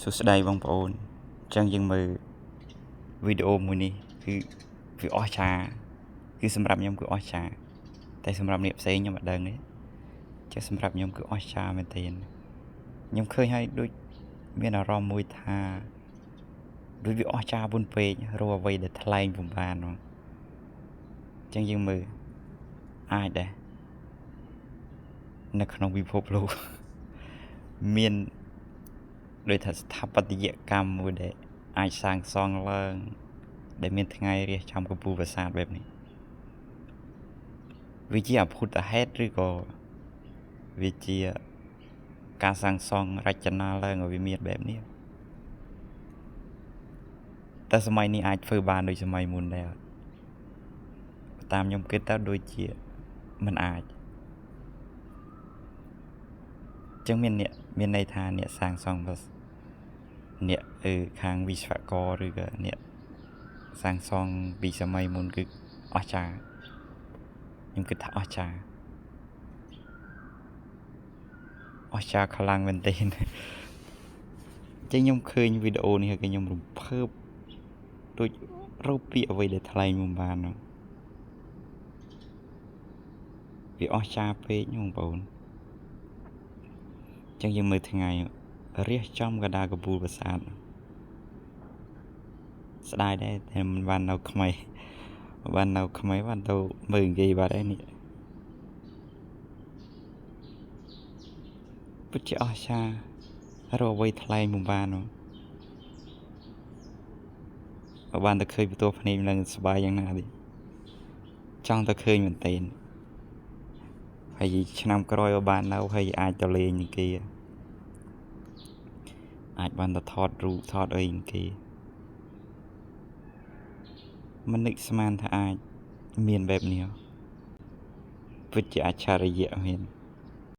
សួស្តីបងប្អូនចឹងយើងមើលវីដេអូមួយនេះគឺវាអស្ចារ្យគឺសម្រាប់ខ្ញុំគឺអស្ចារ្យតែសម្រាប់អ្នកផ្សេងខ្ញុំអត់ដឹងទេចឹងសម្រាប់ខ្ញុំគឺអស្ចារ្យមែនទែនខ្ញុំឃើញហើយដូចមានអារម្មណ៍មួយថាដូចវាអស្ចារ្យមុនពេករកអ្វីដែលថ្លែងពុំបានហ្មងចឹងយើងមើលអាចដែរនៅក្នុងពិភពលោកមានដោយថាស្ថាបត្យកម្មមួយដែលអាចសាងសង់ឡើងដែលមានថ្ងៃរះចំកំពូលប្រាសាទបែបនេះវាជាអភូតហេតុឬក៏វាជាការសាងសង់រចនាឡើងឲ្យវាមានបែបនេះតែសម័យនេះអាចធ្វើបានដូចសម័យមុនដែរតាមខ្ញុំគិតទៅដូចជាមិនអាចចឹងមានន័យថាអ្នកសាងសង់អ្នកខាងវិស្វករឬក៏អ្នកសាងសង់ពីសម័យមុនគឺអស្ចារ្យខ្ញុំគិតថាអស្ចារ្យខ្លាំងមែនទែនចឹងខ្ញុំឃើញវីដេអូនេះហើយខ្ញុំរំភើបដូចរកពាក្យអ្វីដែលថ្លែងមិនបានវាអស្ចារ្យពេកបងប្អូនចឹងយើងមើលថ្ងៃរះចំកណ្ដាលកំពូលប្រាសាទស្ដាយដែរតែមិនបាននៅក្មេងបានទៅមើលនិយាយបាត់ហើយនេះពិតជាអស្ចារ្យរកអ្វីថ្លែងមិនបានបានតែឃើញបន្ទោះភ្នែកឡើងស្បាយយ៉ាងណាទេចង់តែឃើញមែនទែនហើយឆ្នាំក្រោយបាននៅហើយអាចទៅលេងនឹងគេអាចបានទៅថតរូបថតអីនឹងគេមិននឹកស្មានថាអាចមានបែបនេះពិតជាអច្ឆរិយៈមែន